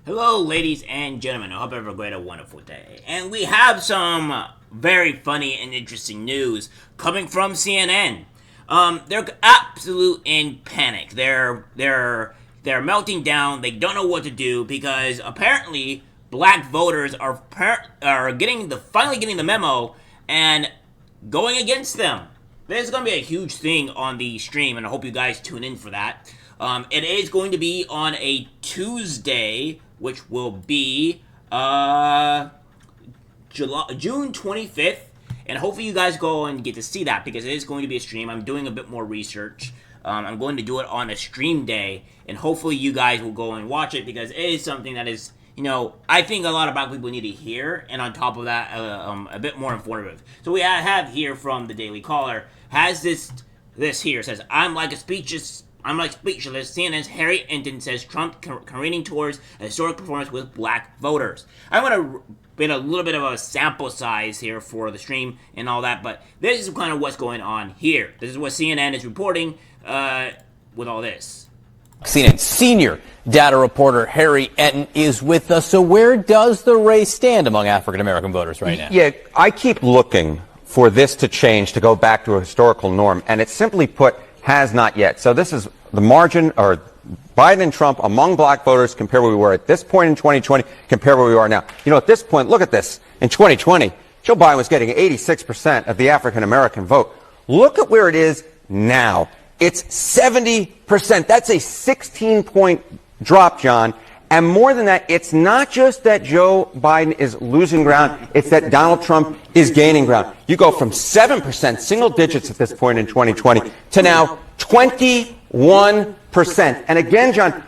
Hello, ladies and gentlemen. I hope you have a great and wonderful day. And we have some very funny and interesting news coming from CNN. They're absolute in panic. They're melting down. They don't know what to do because apparently black voters are finally getting the memo and going against them. There's going to be a huge thing on the stream, and I hope you guys tune in for that. It is going to be on a Tuesday, which will be June 25th, and hopefully you guys go and get to see that because it is going to be a stream. I'm doing a bit more research. I'm going to do it on a stream day, and hopefully you guys will go and watch it because it is something that is, I think a lot of black people need to hear, and on top of that, a bit more informative. So we have here from the Daily Caller, has this here, says, I'm like speechless. CNN's Harry Enten says Trump careening towards a historic performance with black voters. I'm going to get a little bit of a sample size here for the stream and all that, but this is kind of what's going on here. This is what CNN is reporting with all this. CNN senior data reporter Harry Enten is with us. So where does the race stand among African-American voters right now? Yeah, I keep looking for this to change, to go back to a historical norm, and it's simply put, has not yet. So this is the margin, or Biden and Trump among black voters, compare where we were at this point in 2020, compare where we are now. At this point, look at this. In 2020, Joe Biden was getting 86% of the African-American vote. Look at where it is now. It's 70%. That's a 16-point drop, John. And more than that, it's not just that Joe Biden is losing ground, it's that Donald Trump is gaining ground. You go from 7%, single digits at this point in 2020, to now 21%. And again, John,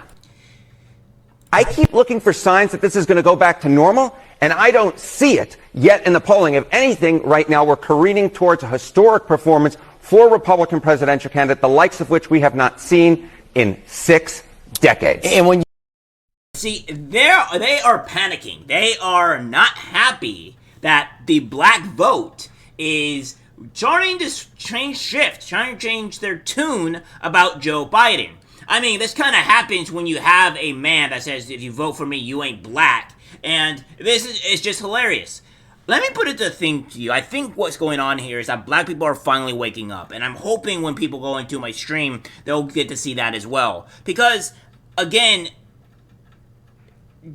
I keep looking for signs that this is going to go back to normal, and I don't see it yet in the polling. If anything, right now we're careening towards a historic performance for a Republican presidential candidate, the likes of which we have not seen in 6 decades. And when See, they are panicking. They are not happy that the black vote is trying to change their tune about Joe Biden. I mean, this kind of happens when you have a man that says, if you vote for me, you ain't black. And it's just hilarious. Let me put it to thing to you. I think what's going on here is that black people are finally waking up. And I'm hoping when people go into my stream, they'll get to see that as well. Because, again,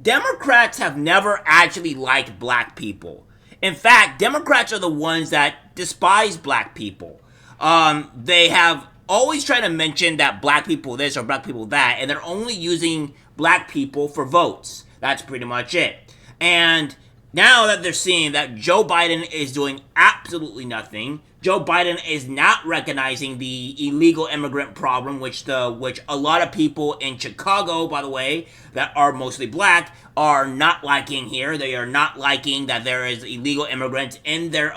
Democrats have never actually liked black people. In fact, Democrats are the ones that despise black people. They have always tried to mention that black people this or black people that, and they're only using black people for votes. That's pretty much it. And now that they're seeing that Joe Biden is doing absolutely nothing, Joe Biden is not recognizing the illegal immigrant problem, which a lot of people in Chicago, by the way, that are mostly black, are not liking here. They are not liking that there is illegal immigrants in their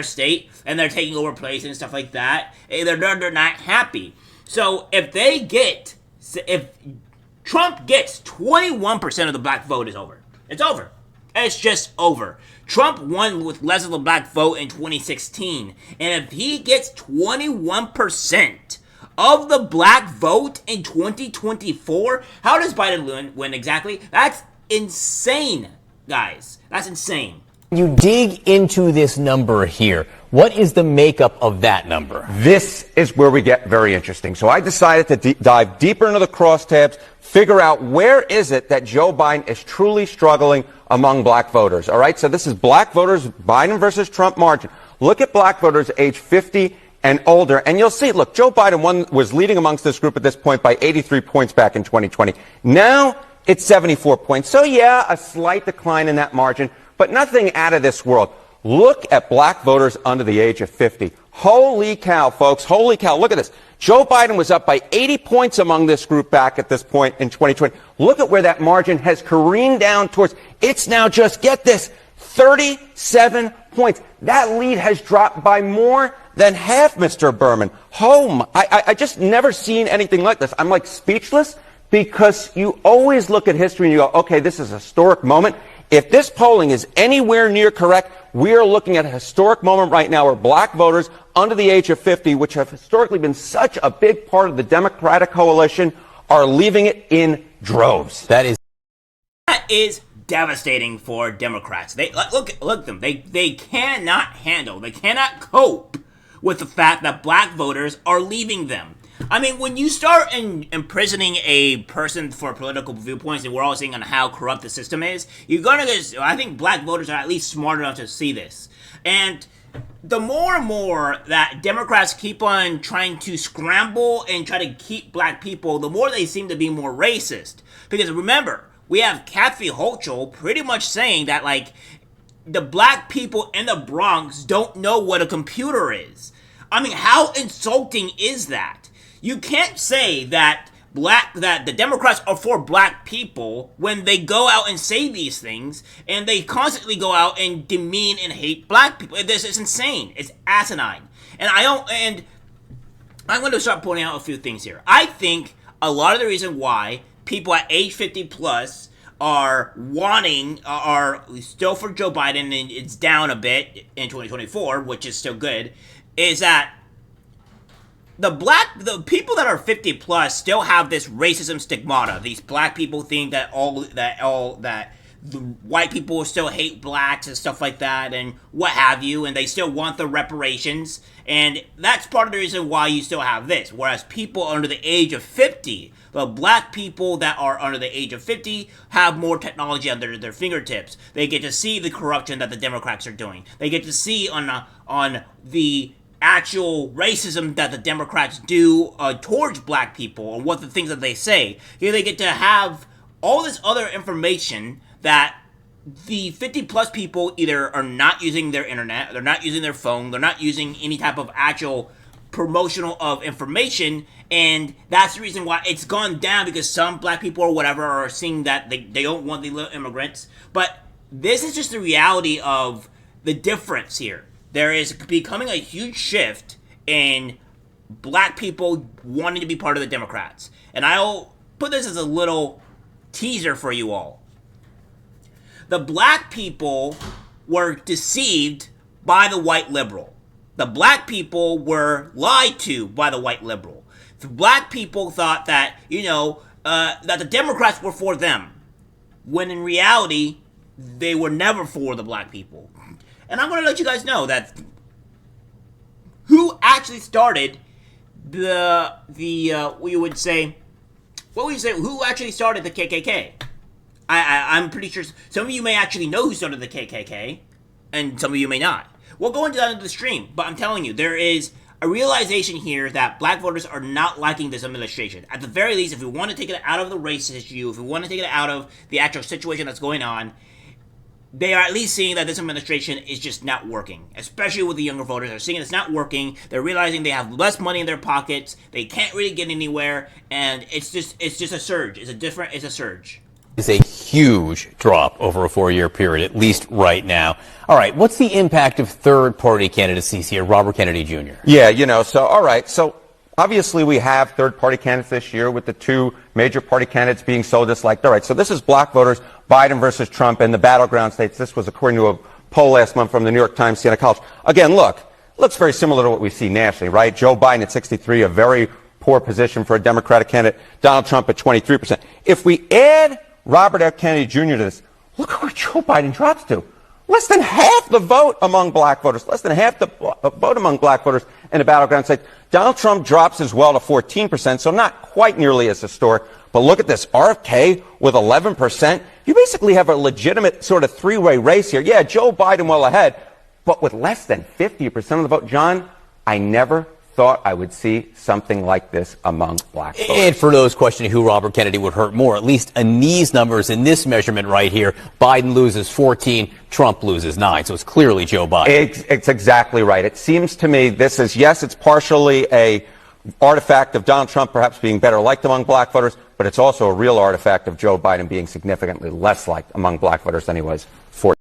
state, and they're taking over places and stuff like that. They're not happy. So if Trump gets 21% of the black vote, is over. It's over. It's just over. Trump won with less of the black vote in 2016. And if he gets 21% of the black vote in 2024, how does Biden win exactly? That's insane, guys. That's insane. you dig into this number here, what is the makeup of that number? This is where we get very interesting. So I decided to dive deeper into the crosstabs, figure out where is it that Joe Biden is truly struggling among black voters. All right, so this is black voters, Biden versus Trump margin. Look at black voters age 50 and older, and you'll see, look, Joe Biden was leading amongst this group at this point by 83 points back in 2020. Now it's 74 points. So yeah, a slight decline in that margin, but nothing out of this world. Look at black voters under the age of 50. Holy cow, folks. Holy cow. Look at this. Joe Biden was up by 80 points among this group back at this point in 2020. Look at where that margin has careened down towards. It's now just, get this, 37 points. That lead has dropped by more than half, Mr. Berman. I just never seen anything like this. I'm like speechless, because you always look at history and you go, okay, this is a historic moment. If this polling is anywhere near correct, we are looking at a historic moment right now where black voters under the age of 50, which have historically been such a big part of the Democratic coalition, are leaving it in droves. That is is devastating for Democrats. They look at them. They cannot handle. They cannot cope with the fact that black voters are leaving them. I mean, when you start imprisoning a person for political viewpoints, and we're all seeing on how corrupt the system is, you're gonna get. I think black voters are at least smart enough to see this. And the more and more that Democrats keep on trying to scramble and try to keep black people, the more they seem to be more racist. Because remember, we have Kathy Hochul pretty much saying that, like, the black people in the Bronx don't know what a computer is. I mean, how insulting is that? You can't say that the Democrats are for black people when they go out and say these things, and they constantly go out and demean and hate black people. This is insane. It's asinine. And I'm going to start pointing out a few things here. I think a lot of the reason why people at age 50 plus are still for Joe Biden, and it's down a bit in 2024, which is still good, is that the people that are 50 plus still have this racism stigmata. These black people think that the white people still hate blacks and stuff like that and what have you, and they still want the reparations, and that's part of the reason why you still have this. Whereas people under the age of 50, the black people that are under the age of 50 have more technology under their fingertips. They get to see the corruption that the Democrats are doing. They get to see on the actual racism that the Democrats do towards black people and what the things that they say. Here they get to have all this other information that the 50 plus people either are not using their internet, they're not using their phone, they're not using any type of actual promotional of information, and that's the reason why it's gone down, because some black people or whatever are seeing that they don't want the little immigrants. But this is just the reality of the difference here. There is becoming a huge shift in black people wanting to be part of the Democrats. And I'll put this as a little teaser for you all. The black people were deceived by the white liberal. The black people were lied to by the white liberal. The black people thought that, that the Democrats were for them, when in reality, they were never for the black people. And I'm going to let you guys know that who actually started who actually started the KKK? I'm pretty sure some of you may actually know who started the KKK, and some of you may not. We'll go into that into the stream, but I'm telling you, there is a realization here that black voters are not liking this administration. At the very least, if we want to take it out of the race issue, if we want to take it out of the actual situation that's going on, they are at least seeing that this administration is just not working, especially with the younger voters. They're seeing it's not working. They're realizing they have less money in their pockets. They can't really get anywhere, and it's just a surge. It's a surge. Is a huge drop over a 4-year period, at least right now. All right, what's the impact of third-party candidacies here? Robert Kennedy Jr. Yeah, so obviously we have third-party candidates this year with the two major party candidates being so disliked. All right, so this is black voters, Biden versus Trump in the battleground states. This was according to a poll last month from the New York Times, Siena College. Again, looks very similar to what we see nationally, right? Joe Biden at 63, a very poor position for a Democratic candidate. Donald Trump at 23%. If we add Robert F. Kennedy Jr. to this, look where Joe Biden drops to. Less than half the vote among black voters. Less than half the vote among black voters in the battleground states. Donald Trump drops as well to 14%, so not quite nearly as historic. But look at this, RFK with 11%. You basically have a legitimate sort of three-way race here. Yeah, Joe Biden well ahead, but with less than 50% of the vote. John, I never thought I would see something like this among black voters. And for those questioning who Robert Kennedy would hurt more, at least in these numbers, in this measurement right here, Biden loses 14, Trump loses 9. So it's clearly Joe Biden. It's exactly right. It seems to me this is, yes, it's partially a artifact of Donald Trump perhaps being better liked among black voters, but it's also a real artifact of Joe Biden being significantly less liked among black voters than he was 14.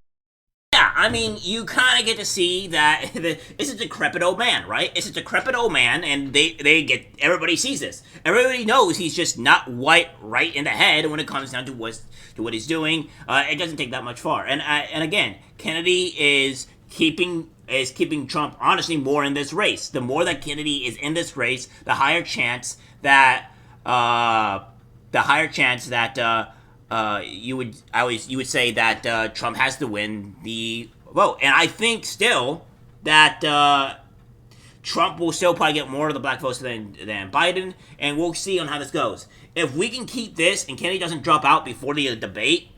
Yeah, I mean, you kind of get to see that it's a decrepit old man, right? It's a decrepit old man, and everybody sees this. Everybody knows he's just not white right in the head when it comes down to what he's doing. It doesn't take that much far. And again, Kennedy is keeping Trump honestly more in this race. The more that Kennedy is in this race, the higher chance that you would say that Trump has to win the vote, and I think still that Trump will still probably get more of the black votes than Biden, and we'll see on how this goes. If we can keep this and Kennedy doesn't drop out before the debate,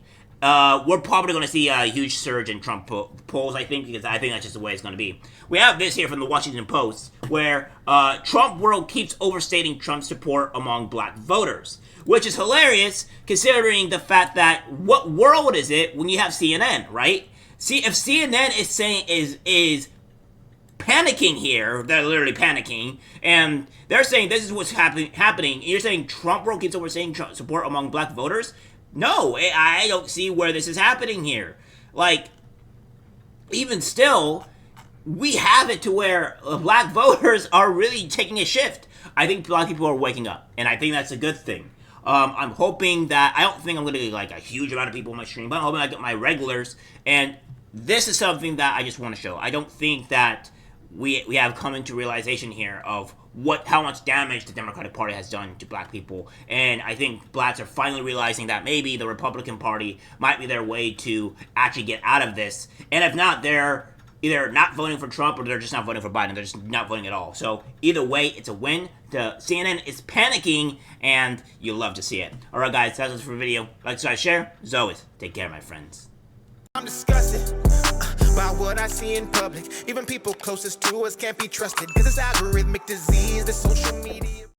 we're probably going to see a huge surge in Trump polls, I think, because I think that's just the way it's going to be. We have this here from the Washington Post, where Trump world keeps overstating Trump's support among black voters, which is hilarious considering the fact that what world is it when you have CNN, right? See, if CNN is saying is panicking here, they're literally panicking, and they're saying this is what's happening. You're saying Trump world keeps overstating Trump support among black voters? No, I don't see where this is happening here. Like, even still, we have it to where black voters are really taking a shift. I think black people are waking up, and I think that's a good thing. I'm hoping that, I don't think I'm going to get like a huge amount of people on my stream, but I'm hoping I get my regulars, and this is something that I just want to show. I don't think that we have come into realization here of how much damage the Democratic Party has done to black people, and I think blacks are finally realizing that maybe the Republican Party might be their way to actually get out of this, and if not, they're either not voting for Trump or they're just not voting for Biden. They're just not voting at all. So either way, it's a win. The CNN is panicking, and you love to see it. All right, guys, that's it for the video. Like, subscribe, share. As always, take care, my friends. I'm disgusted by what I see in public. Even people closest to us can't be trusted, because it's algorithmic disease, the social media.